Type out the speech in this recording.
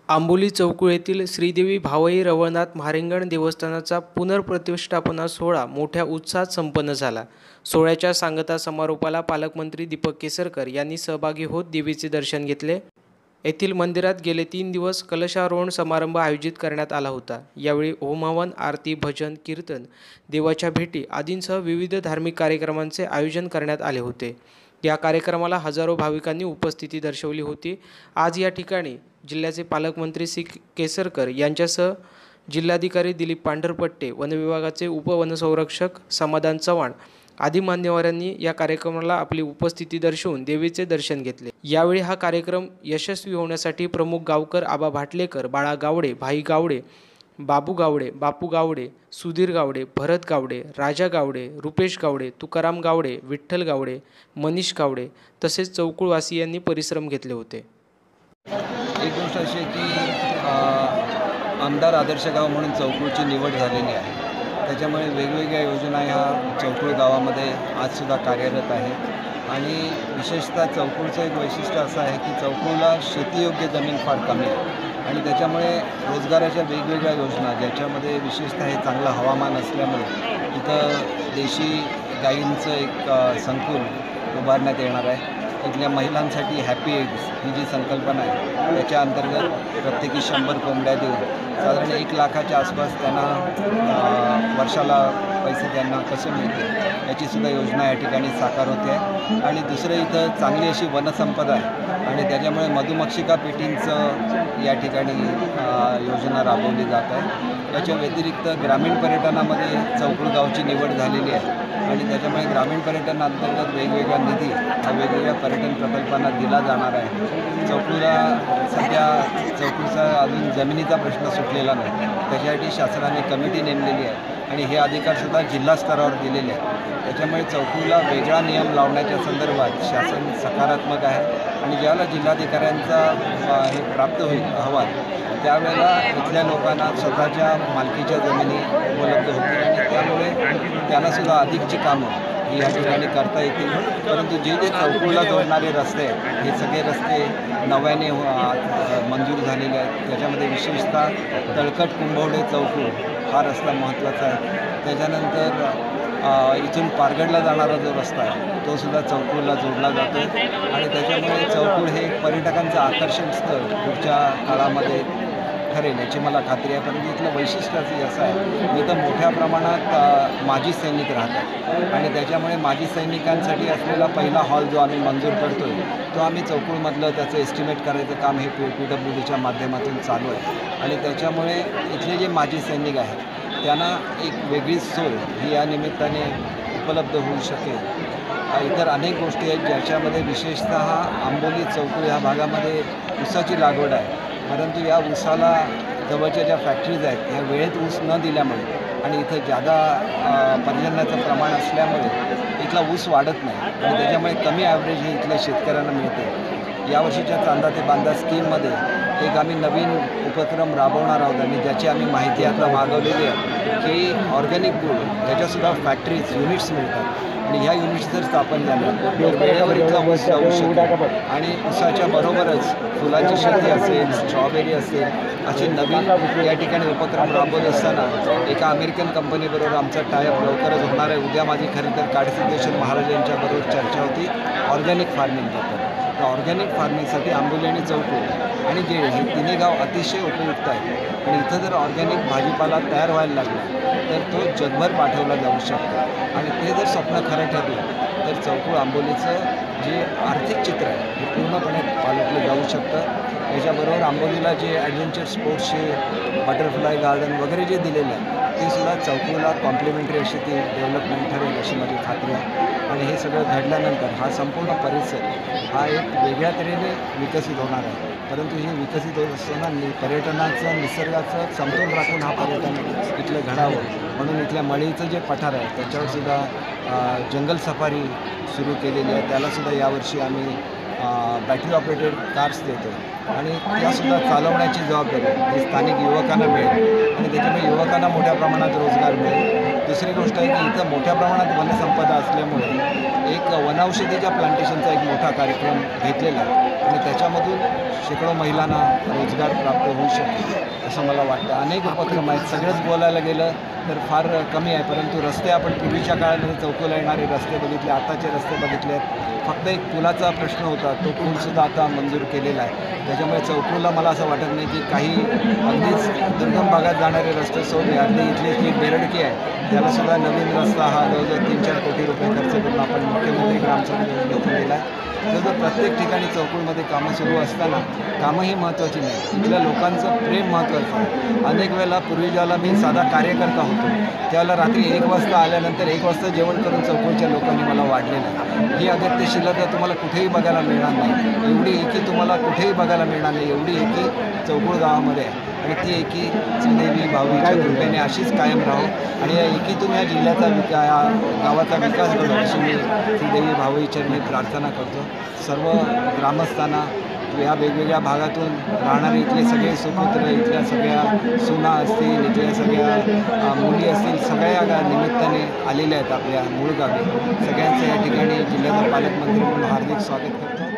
आंबोली चौकुळ येथील श्रीदेवी भावई रवळनाथ महारिंगण देवस्थानाचा पुनर्प्रतिष्ठापना सोहळा मोठ्या उत्साहात संपन्न झाला। सोहळ्याच्या सांगता समारोपाला पालकमंत्री दीपक केसरकर यांनी सहभागी होत देवीचे दर्शन घेतले। येथील मंदिरात गेले 3 दिवस कलशारोहण समारंभ आयोजित करण्यात आला होता। यावेळी होमहवन, आरती, भजन, कीर्तन, देवाच्या भेटी आदींसह विविध धार्मिक कार्यक्रमांचे आयोजन करण्यात आले होते। या कार्यक्रमाला हजारो भाविकांनी उपस्थिती दर्शवली होती। आज या ठिकाणी जिल्ह्याचे पालकमंत्री श्री केसरकर यांच्यासह जिल्हाधिकारी दिलीप पांढरपट्टे, वनविभागाचे उपवनसंरक्षक समाधान चव्हाण आदी मान्यवरांनी या कार्यक्रमाला आपली उपस्थिती दर्शवून देवीचे दर्शन घेतले। यावेळी हा कार्यक्रम यशस्वी होण्यासाठी प्रमुख गावकर आबा भाटलेकर, बाळा गावडे, भाई गावडे, बाबू गावडे, बापू गावडे, सुधीर गावडे, भरत गावडे, राजा गावडे, रुपेश गावडे, तुकाराम गावडे, विठ्ठल गावडे, मनीष गावडे तसेच चौकुळवासियांनी परिश्रम घेतले होते। एक गोष्ट अशी आहे की आमदार आदर्श गाव म्हणून चौकुळची निवड झालेली आहे। त्याच्यामुळे वेगवेगळ्या योजना ह्या चौकुळ गावामध्ये आजसुद्धा कार्यरत आहे आणि विशेषतः चौकुळचं एक वैशिष्ट्य असं आहे की चौकुळला शेतीयोग्य जमीन फार कमी आहे आणि त्याच्यामुळे रोजगाराच्या वेगवेगळ्या योजना ज्याच्यामध्ये विशेषतः हे चांगलं हवामान असल्यामुळे इथं देशी गायींचं एक संकुल उभारण्यात येणार आहे। इथल्या महिलांसाठी हॅपी एग्स ही जी संकल्पना आहे त्याच्या अंतर्गत प्रत्येकी 100 कोंबड्या देऊन साधारण 1 लाखाच्या आसपास त्यांना वर्षाला पैसे त्यांना कसे मिळतील याचीसुद्धा योजना या ठिकाणी साकार होते आहे। आणि दुसरं इथं चांगली अशी वनसंपदा आहे आणि त्याच्यामुळे मधुमक्षिका पेटींचं या ठिकाणी योजना राबवली जात आहे। याच्या व्यतिरिक्त ग्रामीण पर्यटनामध्ये चौकुळ गावची निवड झालेली आहे आणि त्याच्यामुळे ग्रामीण पर्यटन अंतर्गत वेगवेगळा निधी हा वेगवेगळ्या पर्यटन प्रकल्पांना दिला जाणार आहे। चौकुळला सध्या चौकुळचा अजून जमिनीचा प्रश्न सुटलेला नाही, त्याच्यासाठी शासनाने कमिटी नेमलेली आहे आणि हे अधिकारसुद्धा जिल्हा स्तरावर दिलेले आहेत। त्याच्यामुळे चौकुळला वेगळा नियम लावण्याच्या संदर्भात शासन सकारात्मक आहे आणि ज्यावेळेला जिल्हाधिकाऱ्यांचा हे प्राप्त होईल अहवाल त्यावेळेला इथल्या लोकांना स्वतःच्या मालकीच्या जमिनी उपलब्ध होतील आणि त्यामुळे त्यांनासुद्धा अधिकची कामं ही या ठिकाणी करता येतील। परंतु जे जे चौकुळला जोडणारे रस्ते आहेत हे सगळे रस्ते नव्याने मंजूर झालेले आहेत। त्याच्यामध्ये विशेषतः तळकट कुंभवडे चौकुळ हा रस्ता महत्त्वाचा आहे। त्याच्यानंतर इथून पारगडला जाणारा जो रस्ता आहे तो सुद्धा चौकुळला जोडला जातो आणि त्याच्यामुळे चौकुळ हे पर्यटकांचं आकर्षण स्थळ पुढच्या काळामध्ये ठरेल याची मला खात्री आहे। परंतु इथलं वैशिष्ट्य असं आहे इथं मोठ्या प्रमाणात माजी सैनिक राहतात आणि त्याच्यामुळे माजी सैनिकांसाठी असलेला पहिला हॉल जो आम्ही मंजूर करतो आहे तो आम्ही चौकुळमधलं त्याचं एस्टिमेट करायचं काम हे PWDच्या माध्यमातून चालू आहे आणि त्याच्यामुळे इथले जे माजी सैनिक आहेत त्यांना एक वेगळी सोय ही या निमित्ताने उपलब्ध होऊ शकेल। इतर अनेक गोष्टी आहेत ज्याच्यामध्ये विशेषतः आंबोली चौकुळ ह्या भागामध्ये ऊसाची लागवड आहे, परंतु या ऊसाला जवळच्या ज्या फॅक्टरीज आहेत ह्या वेळेत ऊस न दिल्यामुळे आणि इथं जादा पर्जन्याचं प्रमाण असल्यामुळे इथला ऊस वाढत नाही आणि त्याच्यामुळे कमी ॲव्हरेज ही इथल्या शेतकऱ्यांना मिळते। यावर्षीच्या चांदा ते बांधा स्कीममध्ये एक आम्ही नवीन उपक्रम राबवणार आहोत आणि ज्याची आम्ही माहिती आता मागवलेली आहे की ऑर्गॅनिक गुळ ह्याच्यासुद्धा फॅक्टरीज युनिट्स मिळतात आणि ह्या युनिट्स जर स्थापन झाल्या तर वेळेवर इथला ऊस जाऊ शकतो आणि ऊसाच्या बरोबरच फुलांची शेती असेल, स्ट्रॉबेरी असेल असे नवीन या ठिकाणी उपक्रम राबवत असताना एका अमेरिकन कंपनीबरोबर आमचा टायअप लवकरच होणार आहे। उद्या माझी खरी तर काडसिद्धेश्वर महाराज यांच्याबरोबर चर्चा होती ऑर्गॅनिक फार्मिंगबद्दल। तर ऑर्गॅनिक फार्मिंगसाठी आंबोली आणि चौकुळ आणि जेळे हे तिन्ही गाव अतिशय उपयुक्त आहेत आणि इथं जर ऑर्गॅनिक भाजीपाला तयार व्हायला लागला तर तो जगभर पाठवला जाऊ शकतो आणि ते जर स्वप्न खरं ठरलं तर चौकुळ आंबोलीचं जे आर्थिक चित्र आहे हे पूर्णपणे पालटलं जाऊ शकतं। याच्याबरोबर आंबोलीला जे ॲडव्हेंचर स्पोर्ट्सचे बटरफ्लाय गार्डन वगैरे जे दिलेलं आहे ते सुद्धा चौकुळला कॉम्प्लिमेंटरी अशी ती डेव्हलपमेंट ठरेल अशी माझी खात्री आहे आणि हे सगळं घडल्यानंतर हा संपूर्ण परिसर हा एक वेगळ्या तऱ्हेने विकसित होणार आहे। परंतु हे विकसित होत असताना पर्यटनाचं निसर्गाचं समतोल राखून हा पर्यटन इथलं घडावं म्हणून इथल्या मळीचं जे पठार आहे त्याच्यावरसुद्धा जंगल सफारी सुरू केलेली आहे। त्यालासुद्धा यावर्षी आम्ही बॅटरी ऑपरेटेड कार्स देतो आणि त्यासुद्धा चालवण्याची जबाबदारी ही स्थानिक युवकांना मिळेल आणि त्याच्यामुळे युवकांना मोठ्या प्रमाणात रोजगार मिळेल। दुसरी गोष्ट आहे की इथं मोठ्या प्रमाणात वनसंपदा असल्यामुळे एक वनौषधीच्या प्लांटेशनचा एक मोठा कार्यक्रम घेतलेला आहे। आणि त्याच्यामधून शेकडो महिलांना रोजगार प्राप्त होऊ शकतो असं मला वाटतं. अनेक उपक्रम आहेत. सगळंच बोलायला गेलं तर फार कमी आहे, परंतु रस्ते आपण पूर्वीच्या काळामध्ये चौकोला येणारे रस्ते बघितले, आताचे रस्ते बघितले आहेत. फक्त एक पुलाचा प्रश्न होता, तो पूलसुद्धा आता मंजूर केलेला आहे. त्याच्यामुळे चौकोला मला असं वाटत नाही की काही अगदीच दुर्गम भागात जाणारे रस्ते सोडले. अगदी इथली जी बेरडकी आहे त्यालासुद्धा नवीन रस्ता हा जवळजवळ 3-4 कोटी रुपये खर्च करून आपण मुख्यमंत्री ग्रामसडक योजनेतून दिला आहे. जवळजवळ प्रत्येक ठिकाणी चौकोळमध्ये कामं सुरू असताना कामंही महत्त्वाची नाही, इथल्या लोकांचं प्रेम महत्त्वाचं आहे. अनेक वेळेला पूर्वी ज्यावेळेला मी साधा कार्यकर्ता होतो त्यावेळेला रात्री 1 वाजता आल्यानंतर 1 वाजता जेवण करून चौकोळच्या लोकांनी मला वाढलेलं आहे. ही अगत्यशीलता तुम्हाला कुठेही बघायला मिळणार नाही. एवढी एकी तुम्हाला कुठेही बघायला मिळणार नाही. एवढी एकी चौकोळ गावामध्ये आहे आणि ती एकी श्रीदेवी भावईच्या कृपेने अशीच कायम राहो आणि या एकीतून या जिल्ह्याचा या गावाचा विकास घडो अशी मी श्रीदेवी भावईचरणी प्रार्थना करतो. सर्व ग्रामस्थांना या वेगवेगळ्या भागातून राहणारे इथले सगळे सुपुत्र, इथल्या सगळ्या सुना असतील, इथल्या सगळ्या मुली असतील, सगळ्या निमित्ताने आलेल्या आहेत आपल्या मूळ गावी. सगळ्यांचं या ठिकाणी जिल्ह्याचा पालकमंत्री म्हणून हार्दिक स्वागत करतो.